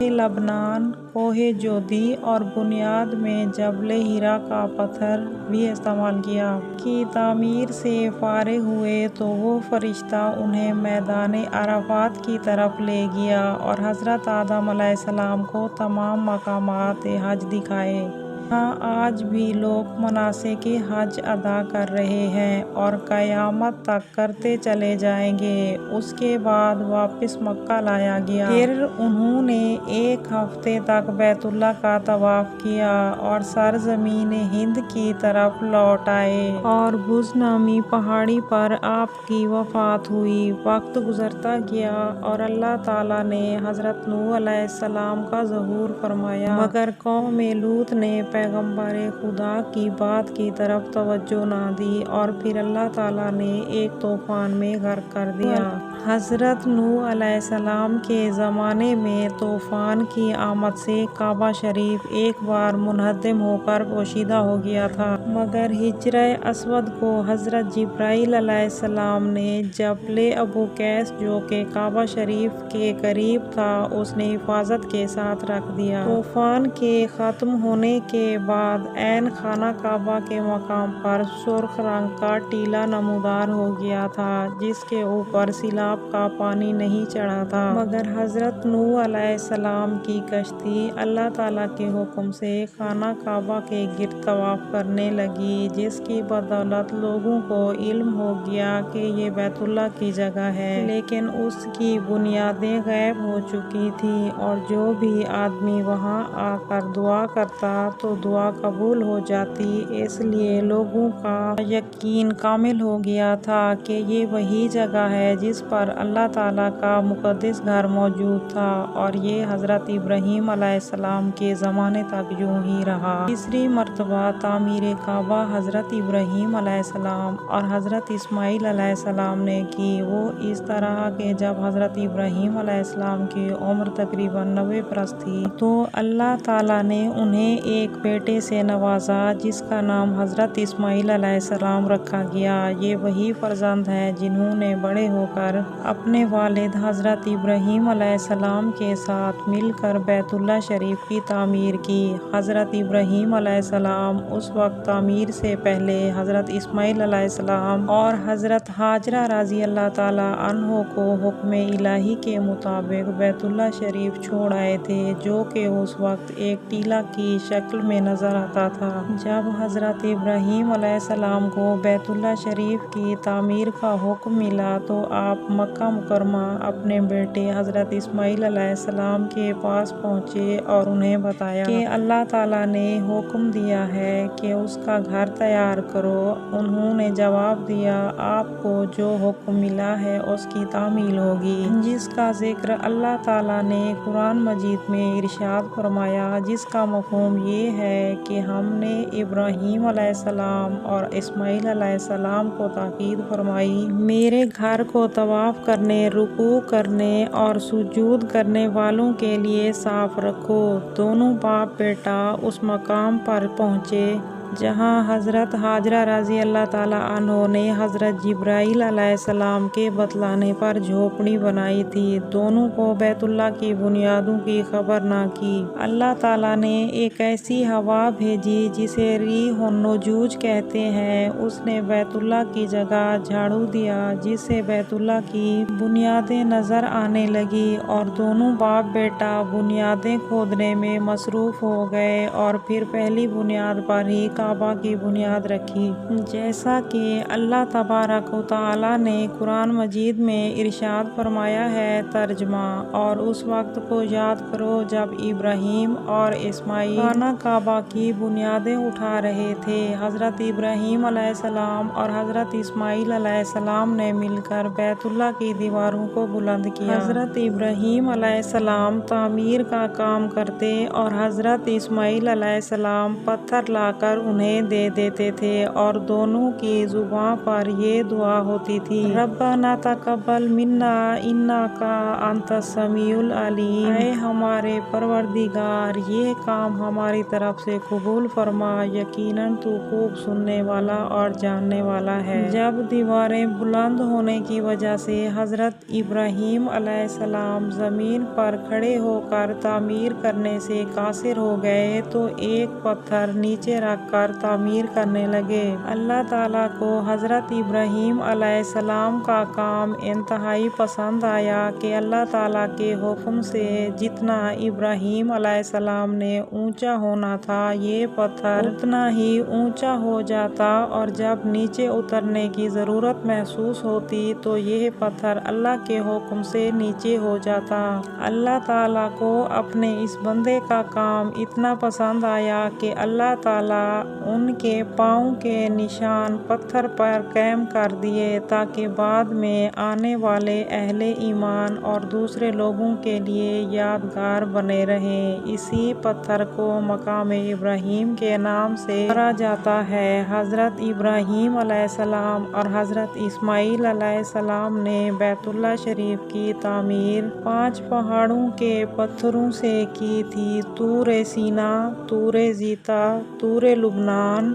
لبنان، کوہ جودی اور بنیاد میں جبل ہیرا کا پتھر بھی استعمال کیا۔ کی تعمیر سے فارغ ہوئے تو وہ فرشتہ انہیں میدان عرفات کی طرف لے گیا اور حضرت آدم علیہ السلام کو تمام مقامات حج دکھائے۔ یہاں آج بھی لوگ مناسک حج ادا کر رہے ہیں اور قیامت تک کرتے چلے جائیں گے۔ اس کے بعد واپس مکہ لایا گیا۔ پھر انہوں نے ایک ہفتے تک بیت اللہ کا طواف کیا اور سرزمین ہند کی طرف لوٹ آئے اور بز نامی پہاڑی پر آپ کی وفات ہوئی۔ وقت گزرتا گیا اور اللہ تعالیٰ نے حضرت نوح علیہ السلام کا ظہور فرمایا، مگر قوم لوط نے پیغمبر خدا کی بات کی طرف توجہ نہ دی اور پھر اللہ تعالیٰ نے ایک طوفان میں غرق کر دیا۔ حضرت نوح علیہ السلام کے زمانے میں طوفان کی آمد سے کعبہ شریف ایک بار منہدم ہو کر پوشیدہ ہو گیا تھا، مگر حجرہ اسود کو حضرت جبرائیل علیہ السلام نے جبل ابو قیس جو کہ کعبہ شریف کے قریب تھا اس نے حفاظت کے ساتھ رکھ دیا۔ طوفان کے ختم ہونے کے بعد عین خانہ کعبہ کے مقام پر سرخ رنگ کا ٹیلہ نمودار ہو گیا تھا جس کے اوپر سیلاب کا پانی نہیں چڑھا تھا، مگر حضرت نوح علیہ السلام کی کشتی اللہ تعالیٰ کے حکم سے خانہ کعبہ کے گرد طواف کرنے لگی، جس کی بدولت لوگوں کو علم ہو گیا کہ یہ بیت اللہ کی جگہ ہے، لیکن اس کی بنیادیں غائب ہو چکی تھیں اور جو بھی آدمی وہاں آ کر دعا کرتا تو دعا قبول ہو جاتی۔ اس لیے لوگوں کا یقین کامل ہو گیا تھا کہ یہ وہی جگہ ہے جس پر اللہ تعالیٰ کا مقدس گھر موجود تھا، اور یہ حضرت ابراہیم علیہ السلام کے زمانے تک یوں ہی رہا۔ تیسری مرتبہ تعمیر کعبہ حضرت ابراہیم علیہ السلام اور حضرت اسماعیل علیہ السلام نے کی۔ وہ اس طرح کہ جب حضرت ابراہیم علیہ السلام کی عمر تقریباً 90 برس تھی تو اللہ تعالیٰ نے انہیں ایک بیٹے سے نوازا جس کا نام حضرت اسماعیل علیہ السلام رکھا گیا۔ یہ وہی فرزند ہیں جنہوں نے بڑے ہو کر اپنے والد حضرت ابراہیم علیہ السلام کے ساتھ مل کر بیت اللہ شریف کی تعمیر کی۔ حضرت ابراہیم علیہ السلام اس وقت تعمیر سے پہلے حضرت اسماعیل علیہ السلام اور حضرت ہاجرہ رضی اللہ تعالیٰ عنہ کو حکم الہی کے مطابق بیت اللہ شریف چھوڑ آئے تھے، جو کہ اس وقت ایک ٹیلہ کی شکل میں نظر آتا تھا۔ جب حضرت ابراہیم علیہ السلام کو بیت اللہ شریف کی تعمیر کا حکم ملا تو آپ مکہ مکرمہ اپنے بیٹے حضرت اسماعیل علیہ السلام کے پاس پہنچے اور انہیں بتایا کہ اللہ تعالیٰ نے حکم دیا ہے کہ اس کا گھر تیار کرو۔ انہوں نے جواب دیا، آپ کو جو حکم ملا ہے اس کی تعمیل ہوگی، جس کا ذکر اللہ تعالیٰ نے قرآن مجید میں ارشاد فرمایا، جس کا مفہوم یہ ہے کہ ہم نے ابراہیم علیہ السلام اور اسماعیل علیہ السلام کو تاکید فرمائی، میرے گھر کو طواف کرنے، رکوع کرنے اور سجود کرنے والوں کے لیے صاف رکھو۔ دونوں باپ بیٹا اس مقام پر پہنچے جہاں حضرت ہاجرہ رضی اللہ تعالیٰ عنہ نے حضرت جبرائیل علیہ السلام کے بتلانے پر جھونپڑی بنائی تھی۔ دونوں کو بیت اللہ کی بنیادوں کی خبر نہ کی۔ اللہ تعالیٰ نے ایک ایسی ہوا بھیجی جسے ریح النجوج کہتے ہیں، اس نے بیت اللہ کی جگہ جھاڑو دیا جس سے بیت اللہ کی بنیادیں نظر آنے لگی، اور دونوں باپ بیٹا بنیادیں کھودنے میں مصروف ہو گئے اور پھر پہلی بنیاد پر ہی کعبہ کی بنیاد رکھی، جیسا کہ اللہ تبارک و تعالیٰ نے قرآن مجید میں ارشاد فرمایا ہے۔ ترجمہ: اور اس وقت کو یاد کرو جب ابراہیم اور اسماعیل خانہ کعبہ کی بنیادیں اٹھا رہے تھے۔ حضرت ابراہیم علیہ السلام اور حضرت اسماعیل علیہ السلام نے مل کر بیت اللہ کی دیواروں کو بلند کیا۔ حضرت ابراہیم علیہ السلام تعمیر کا کام کرتے اور حضرت اسماعیل علیہ السلام پتھر لا کر انہیں دے دیتے تھے اور دونوں کی زبان پر یہ دعا ہوتی تھی، ربنا تقبل منا انکا انت السمیع العلیم، اے ہمارے پروردگار یہ کام ہماری طرف سے قبول فرما، یقیناً تو خوب سننے والا اور جاننے والا ہے۔ جب دیواریں بلند ہونے کی وجہ سے حضرت ابراہیم علیہ السلام زمین پر کھڑے ہو کر تعمیر کرنے سے قاصر ہو گئے تو ایک پتھر نیچے رکھ کر تعمیر کرنے لگے۔ اللہ تعالیٰ کو حضرت ابراہیم علیہ السلام کا کام انتہائی پسند آیا کہ اللہ تعالیٰ کے حکم سے جتنا ابراہیم علیہ السلام نے اونچا ہونا تھا یہ پتھر اتنا ہی اونچا ہو جاتا، اور جب نیچے اترنے کی ضرورت محسوس ہوتی تو یہ پتھر اللہ کے حکم سے نیچے ہو جاتا۔ اللہ تعالیٰ کو اپنے اس بندے کا کام اتنا پسند آیا کہ اللہ تعالیٰ ان کے پاؤں کے نشان پتھر پر قائم کر دیے تاکہ بعد میں آنے والے اہل ایمان اور دوسرے لوگوں کے لیے یادگار بنے رہیں۔ اسی پتھر کو مقام ابراہیم کے نام سے پکارا جاتا ہے۔ حضرت ابراہیم علیہ السلام اور حضرت اسماعیل علیہ السلام نے بیت اللہ شریف کی تعمیر 5 پہاڑوں کے پتھروں سے کی تھی: طور سینا، طور زیتا، طور لبنان،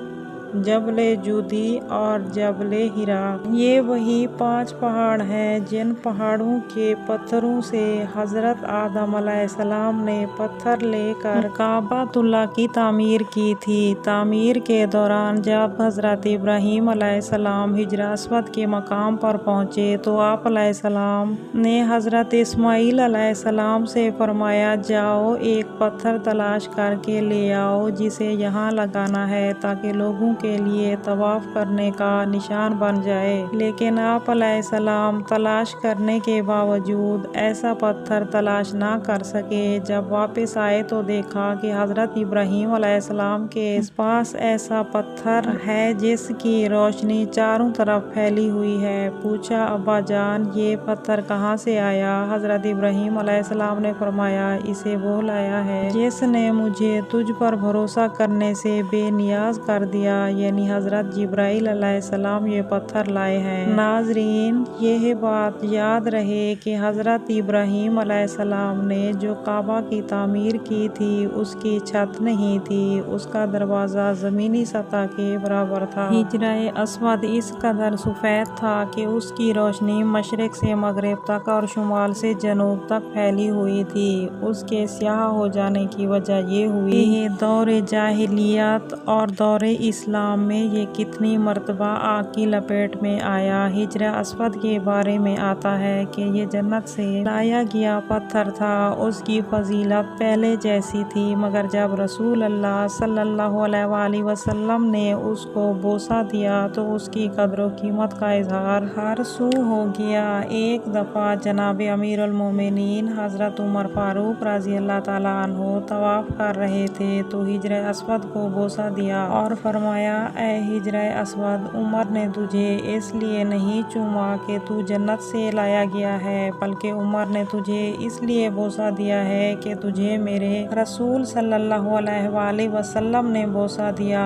جبل جودی اور جبل حرا۔ یہ وہی 5 پہاڑ ہیں جن پہاڑوں کے پتھروں سے حضرت آدم علیہ السلام نے پتھر لے کر کعبۃ اللہ کی تعمیر کی تھی۔ تعمیر کے دوران جب حضرت ابراہیم علیہ السلام حجر اسود کے مقام پر پہنچے تو آپ علیہ السلام نے حضرت اسماعیل علیہ السلام سے فرمایا، جاؤ ایک پتھر تلاش کر کے لے آؤ جسے یہاں لگانا ہے تاکہ لوگوں کے لیے طواف کرنے کا نشان بن جائے۔ لیکن آپ علیہ السلام تلاش کرنے کے باوجود ایسا پتھر تلاش نہ کر سکے۔ جب واپس آئے تو دیکھا کہ حضرت ابراہیم علیہ السلام کے پاس ایسا پتھر ہے جس کی روشنی چاروں طرف پھیلی ہوئی ہے۔ پوچھا، ابا جان یہ پتھر کہاں سے آیا؟ حضرت ابراہیم علیہ السلام نے فرمایا، اسے وہ لایا ہے جس نے مجھے تجھ پر بھروسہ کرنے سے بے نیاز کر دیا، یعنی حضرت جبرائیل علیہ السلام یہ پتھر لائے ہیں۔ ناظرین، یہ بات یاد رہے کہ حضرت ابراہیم علیہ السلام نے جو کعبہ کی تعمیر کی تھی اس کی چھت نہیں تھی، اس کا دروازہ زمینی سطح کے برابر تھا۔ حجر اسود اس قدر سفید تھا کہ اس کی روشنی مشرق سے مغرب تک اور شمال سے جنوب تک پھیلی ہوئی تھی۔ اس کے سیاہ ہو جانے کی وجہ یہ ہوئی کہ دور جاہلیت اور دور اسلام میں یہ کتنی مرتبہ آگ کی لپیٹ میں آیا۔ حجر اسود کے بارے میں آتا ہے کہ یہ جنت سے لایا گیا پتھر تھا، اس کی فضیلت پہلے جیسی تھی، مگر جب رسول اللہ صلی اللہ علیہ وآلہ وسلم نے اس کو بوسہ دیا تو اس کی قدر و قیمت کا اظہار ہر سو ہو گیا۔ ایک دفعہ جناب امیر المومنین حضرت عمر فاروق رضی اللہ تعالیٰ عنہ طواف کر رہے تھے تو حجر اسود کو بوسہ دیا اور فرمایا، اے حجر اسود، عمر نے تجھے اس لیے نہیں چوما کہ تو جنت سے لایا گیا ہے، بلکہ عمر نے تجھے اس لیے بوسہ دیا ہے کہ تجھے میرے رسول صلی اللہ علیہ وآلہ وسلم نے بوسہ دیا۔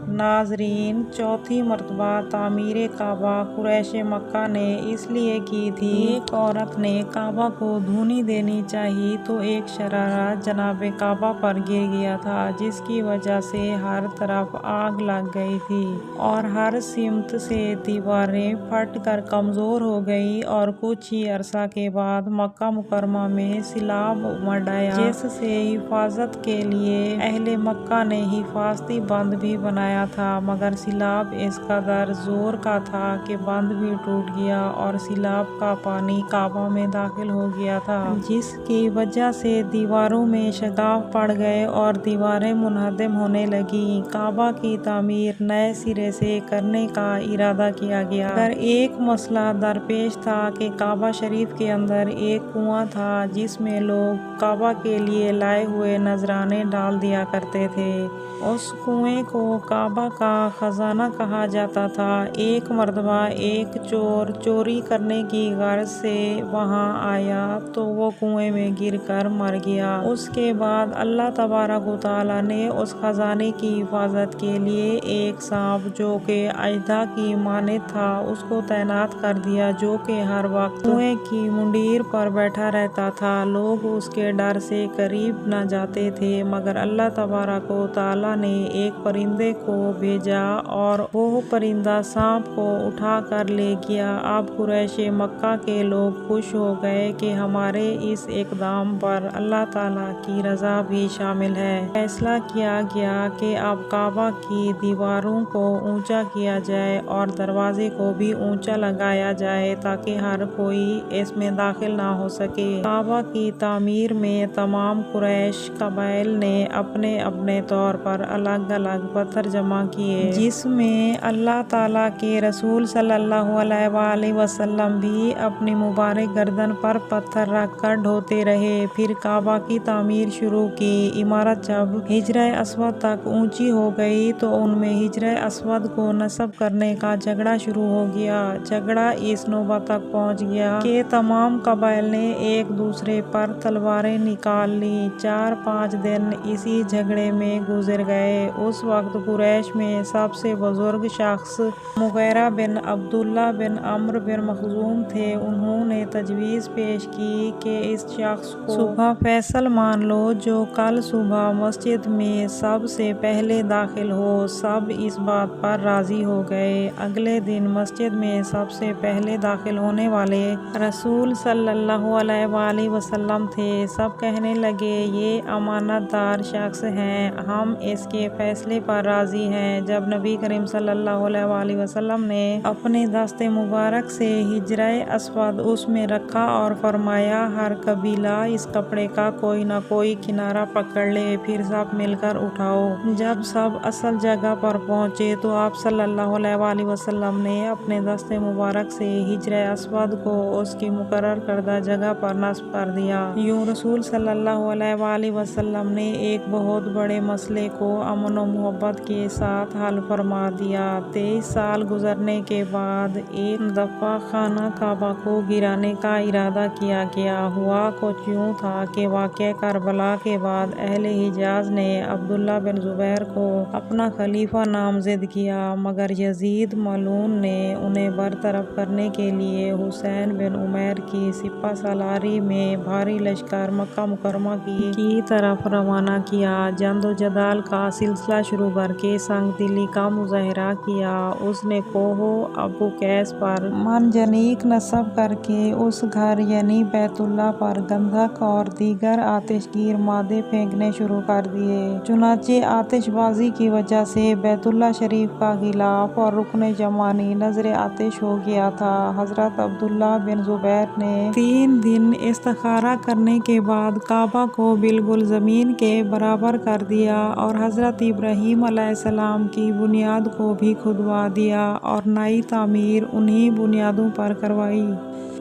ناظرین، چوتھی مرتبہ تعمیر کعبہ قریش مکہ نے اس لیے کی تھی۔ ایک عورت نے کعبہ کو دھونی دینی چاہی تو ایک شرارہ جناب کعبہ پر گر گیا تھا جس کی وجہ سے ہر طرف آگ لگ گئی تھی اور ہر سمت سے دیواریں پھٹ کر کمزور ہو گئی، اور کچھ ہی عرصہ کے بعد مکہ مکرمہ میں سیلاب امڑ آیا جس سے حفاظت کے لیے اہل مکہ نے حفاظتی بند بھی بنایا تھا، مگر سیلاب اس قدر زور کا تھا کہ بند بھی ٹوٹ گیا اور سیلاب کا پانی کعبہ میں داخل ہو گیا تھا، جس کی وجہ سے دیواروں میں شگاف پڑ گئے اور دیواریں منہدم ہونے لگیں۔ کعبہ کی تعمیر نئے سرے سے کرنے کا ارادہ کیا گیا، مگر ایک مسئلہ درپیش تھا کہ کعبہ شریف کے اندر ایک کنواں تھا جس میں لوگ کعبہ کے لیے لائے ہوئے نذرانے ڈال دیا کرتے تھے۔ اس کنویں کو کعبہ کعبہ کا خزانہ کہا جاتا تھا۔ ایک مرتبہ ایک چور چوری کرنے کی غرض سے وہاں آیا تو وہ کنویں میں گر کر مر گیا۔ اس کے بعد اللہ تبارک و تعالیٰ نے اس خزانے کی حفاظت کے لیے ایک سانپ جو کہ اژدھا کی مانند تھا اس کو تعینات کر دیا، جو کہ ہر وقت کنویں کی منڈیر پر بیٹھا رہتا تھا۔ لوگ اس کے ڈر سے قریب نہ جاتے تھے، مگر اللہ تبارک و تعالیٰ نے ایک پرندے کو بھیجا اور وہ پرندہ سانپ کو اٹھا کر لے گیا۔ اب قریش مکہ کے لوگ خوش ہو گئے کہ ہمارے اس اقدام پر اللہ تعالیٰ کی رضا بھی شامل ہے۔ فیصلہ کیا گیا کہ اب کعبہ کی دیواروں کو اونچا کیا جائے اور دروازے کو بھی اونچا لگایا جائے تاکہ ہر کوئی اس میں داخل نہ ہو سکے۔ کعبہ کی تعمیر میں تمام قریش قبائل نے اپنے اپنے طور پر الگ الگ پتھر جمع کیے، جس میں اللہ تعالیٰ کے رسول صلی اللہ علیہ وآلہ وسلم بھی اپنی مبارک گردن پر پتھر رکھ کر ڈھوتے رہے۔ پھر کعبہ کی تعمیر شروع کی۔ عمارت جب حجرہ اسود تک اونچی ہو گئی تو ان میں حجرہ اسود کو نصب کرنے کا جھگڑا شروع ہو گیا۔ جھگڑا اس نوبت تک پہنچ گیا کہ تمام قبائل نے ایک دوسرے پر تلواریں نکال لیں۔ 4-5 دن اسی جھگڑے میں گزر گئے۔ اس وقت قریش میں سب سے بزرگ شخص مغیرہ بن عبداللہ بن عمرو بن مخزوم تھے۔ انہوں نے تجویز پیش کی کہ اس شخص کو صبح فیصل مان لو جو کل صبح مسجد میں سب سے پہلے داخل ہو۔ سب اس بات پر راضی ہو گئے۔ اگلے دن مسجد میں سب سے پہلے داخل ہونے والے رسول صلی اللہ علیہ وآلہ وسلم تھے۔ سب کہنے لگے یہ امانت دار شخص ہیں، ہم اس کے فیصلے پر راضی ہیں۔ جب نبی کریم صلی اللہ علیہ وآلہ وسلم نے اپنے دست مبارک سے حجرہ اسود اس میں رکھا اور فرمایا ہر قبیلہ اس کپڑے کا کوئی نہ کوئی کنارہ پکڑ لے، پھر سب مل کر اٹھاؤ۔ جب سب اصل جگہ پر پہنچے تو آپ صلی اللہ علیہ وآلہ وسلم نے اپنے دست مبارک سے حجرہ اسود کو اس کی مقرر کردہ جگہ پر نصب کر دیا۔ یوں رسول صلی اللہ علیہ وآلہ وسلم نے ایک بہت بڑے مسئلے کو امن و محبت کے ساتھ حل فرما دیا۔ 23 سال گزرنے کے بعد ایک دفعہ خانہ کعبہ کو گرانے کا ارادہ کیا گیا۔ ہوا کچھ یوں تھا کہ واقعہ کربلا کے بعد اہل حجاز نے عبداللہ بن زبیر کو اپنا خلیفہ نامزد کیا، مگر یزید ملعون نے انہیں برطرف کرنے کے لیے حسین بن عمیر کی سپہ سالاری میں بھاری لشکر مکہ مکرمہ کی طرف روانہ کیا۔ جد و جدال کا سلسلہ شروع کر کے سنگ دلی کا مظاہرہ کیا۔ اس نے کوہ ابو قیس پر منجنیق نصب کر کے اس گھر یعنی بیت اللہ پر گندھک اور دیگر آتش گیر مادے پھینکنے شروع کر دیے۔ چنانچہ آتش بازی کی وجہ سے بیت اللہ شریف کا غلاف اور رکن یمانی نذر آتش ہو گیا تھا۔ حضرت عبداللہ بن زبیر نے 3 دن استخارہ کرنے کے بعد کعبہ کو بالکل زمین کے برابر کر دیا اور حضرت ابراہیم علیہ السلام کی بنیاد کو بھی کھدوا دیا اور نئی تعمیر انہی بنیادوں پر کروائی۔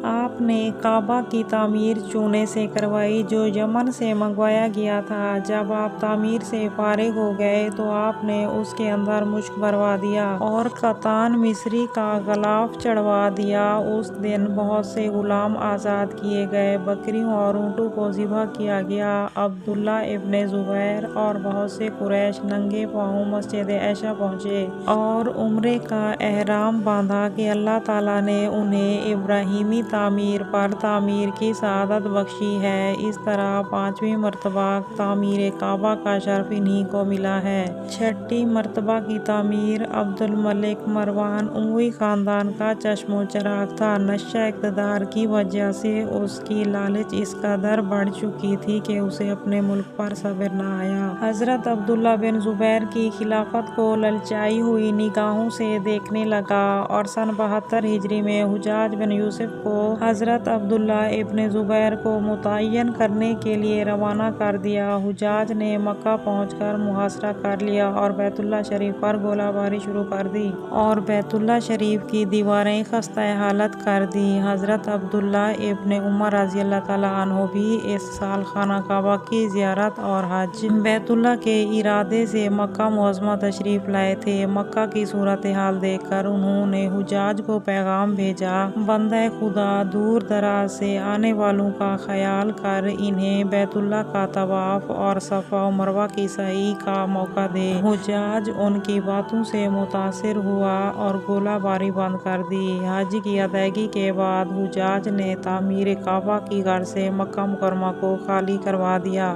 آپ نے کعبہ کی تعمیر چونے سے کروائی جو یمن سے منگوایا گیا تھا۔ جب آپ تعمیر سے فارغ ہو گئے تو آپ نے اس کے اندر مشک بھروا دیا اور قطان مصری کا غلاف چڑھوا دیا۔ اس دن بہت سے غلام آزاد کیے گئے، بکریوں اور اونٹوں کو ذبح کیا گیا۔ عبداللہ ابن زبیر اور بہت سے قریش ننگے پاؤں مسجد عائشہ پہنچے اور عمرے کا احرام باندھا کہ اللہ تعالیٰ نے انہیں ابراہیمی تعمیر پر تعمیر کی سعادت بخشی ہے۔ اس طرح 5ویں مرتبہ تعمیر کعبہ کا شرف انہی کو ملا ہے۔ 6ٹھی مرتبہ کی تعمیر عبد الملک مروان اموی خاندان کا چشم و چراغ تھا۔ نشہ اقتدار کی وجہ سے اس کی لالچ اس قدر بڑھ چکی تھی کہ اسے اپنے ملک پر صبر نہ آیا۔ حضرت عبداللہ بن زبیر کی خلافت کو للچائی ہوئی نگاہوں سے دیکھنے لگا اور سن 72 ہجری میں حجاج بن یوسف کو حضرت عبداللہ ابن زبیر کو متعین کرنے کے لیے روانہ کر دیا۔ حجاج نے مکہ پہنچ کر محاصرہ کر لیا اور بیت اللہ شریف پر گولہ باری شروع کر دی اور بیت اللہ شریف کی دیواریں خستہ حالت کر دی۔ حضرت عبداللہ ابن عمر رضی اللہ تعالیٰ عنہ بھی اس سال خانہ کعبہ کی زیارت اور حج بیت اللہ کے ارادے سے مکہ معظمہ تشریف لائے تھے۔ مکہ کی صورتحال دیکھ کر انہوں نے حجاج کو پیغام بھیجا، بندہ خدا دور دراز سے آنے والوں کا خیال کر انہیں بیت اللہ کا طواف اور صفا و مروہ کی سعی کا موقع دے۔ حجاج ان کی باتوں سے متاثر ہوا اور گولہ باری بند کر دی۔ حج کی ادائیگی کے بعد حجاج نے تعمیر کعبہ کی غرض سے مکہ مکرمہ کو خالی کروا دیا۔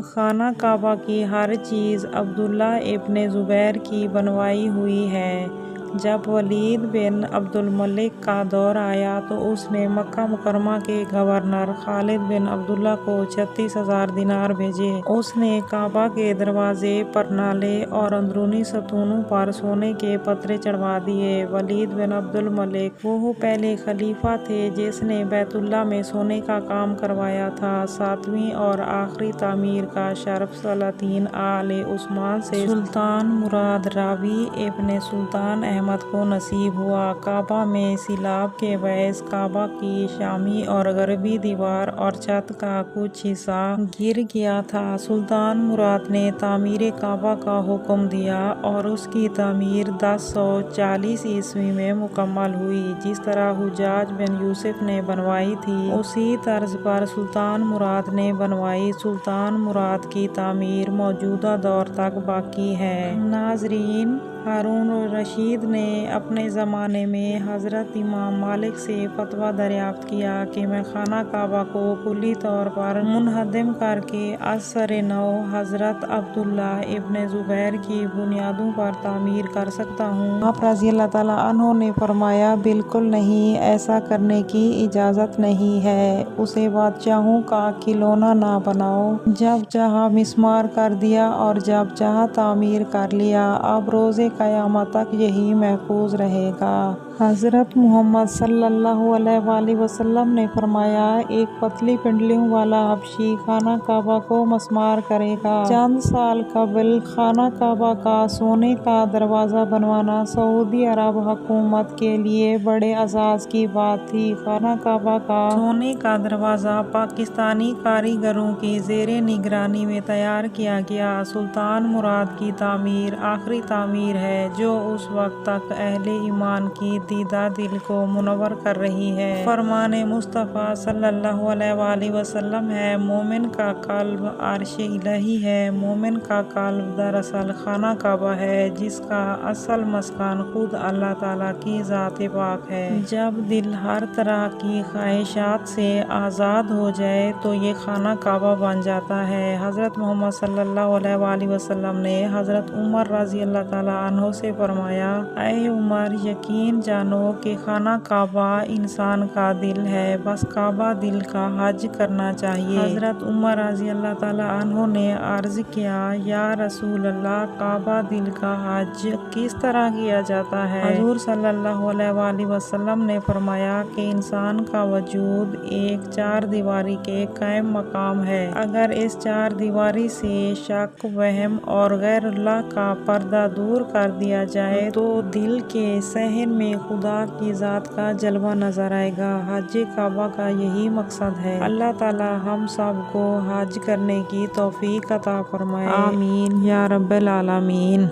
خانہ کعبہ کی ہر چیز عبداللہ ابن زبیر کی بنوائی ہوئی ہے۔ جب ولید بن عبد الملک کا دور آیا تو اس نے مکہ مکرمہ کے گورنر خالد بن عبداللہ کو 36,000 دینار بھیجے۔ اس نے کعبہ کے دروازے، پرنالے اور اندرونی ستونوں پر سونے کے پترے چڑھوا دیے۔ ولید بن عبد الملک وہ پہلے خلیفہ تھے جس نے بیت اللہ میں سونے کا کام کروایا تھا۔ 7ویں اور آخری تعمیر کا شرف سلاطین آل عثمان سے سلطان مراد راوی ابن سلطان احمد کو نصیب ہوا۔ کعبہ میں سیلاب کے باعث کعبہ کی شامی اور غربی دیوار اور چھت کا کچھ حصہ گر گیا تھا۔ سلطان مراد نے تعمیر کعبہ کا حکم دیا اور اس کی تعمیر 1040 عیسوی میں مکمل ہوئی۔ جس طرح حجاج بن یوسف نے بنوائی تھی اسی طرز پر سلطان مراد نے بنوائی۔ سلطان مراد کی تعمیر موجودہ دور تک باقی ہے۔ ناظرین، ہارون الرشید نے اپنے زمانے میں حضرت امام مالک سے فتویٰ دریافت کیا کہ میں خانہ کعبہ کو کلی طور پر منہدم کر کے عصر نو حضرت عبداللہ ابن زبیر کی بنیادوں پر تعمیر کر سکتا ہوں۔ آپ رضی اللہ تعالیٰ عنہ نے فرمایا، بالکل نہیں، ایسا کرنے کی اجازت نہیں ہے۔ اسے بادشاہوں کا کھلونا نہ بناؤ۔ جب چاہا مسمار کر دیا اور جب چاہا تعمیر کر لیا۔ اب روز قیامت تک یہی محفوظ رہے گا۔ حضرت محمد صلی اللہ علیہ وآلہ وسلم نے فرمایا، ایک پتلی پنڈلیوں والا حبشی خانہ کعبہ کو مسمار کرے گا۔ چند سال قبل خانہ کعبہ کا سونے کا دروازہ بنوانا سعودی عرب حکومت کے لیے بڑے اعزاز کی بات تھی۔ خانہ کعبہ کا سونے کا دروازہ پاکستانی کاریگروں کی زیر نگرانی میں تیار کیا گیا۔ سلطان مراد کی تعمیر آخری تعمیر ہے جو اس وقت تک اہل ایمان کی دیدہ دل کو منور کر رہی ہے۔ فرمان مصطفیٰ صلی اللہ علیہ وآلہ وسلم ہے، مومن کا قلب عرش الہی ہے۔ مومن کا قلب دراصل خانہ کعبہ ہے جس کا اصل مسکن خود اللہ تعالیٰ کی ذات پاک ہے۔ جب دل ہر طرح کی خواہشات سے آزاد ہو جائے تو یہ خانہ کعبہ بن جاتا ہے۔ حضرت محمد صلی اللہ علیہ وآلہ وسلم نے حضرت عمر رضی اللہ تعالیٰ عنہ سے فرمایا، اے عمر، یقین جانو کہ خانہ کعبہ انسان کا دل ہے، بس کعبہ دل کا حج کرنا چاہیے۔ حضرت عمر رضی اللہ تعالیٰ عنہ نے عرض کیا، یا رسول اللہ، کعبہ دل کا حج کس طرح کیا جاتا ہے؟ حضور صلی اللہ علیہ وآلہ وسلم نے فرمایا کہ انسان کا وجود ایک چار دیواری کے قائم مقام ہے۔ اگر اس چار دیواری سے شک، وہم اور غیر اللہ کا پردہ دور کر دیا جائے تو دل کے صحن میں خدا کی ذات کا جلوہ نظر آئے گا۔ حج کعبہ کا یہی مقصد ہے۔ اللہ تعالی ہم سب کو حج کرنے کی توفیق عطا فرمائے۔ آمین یا رب العالمین۔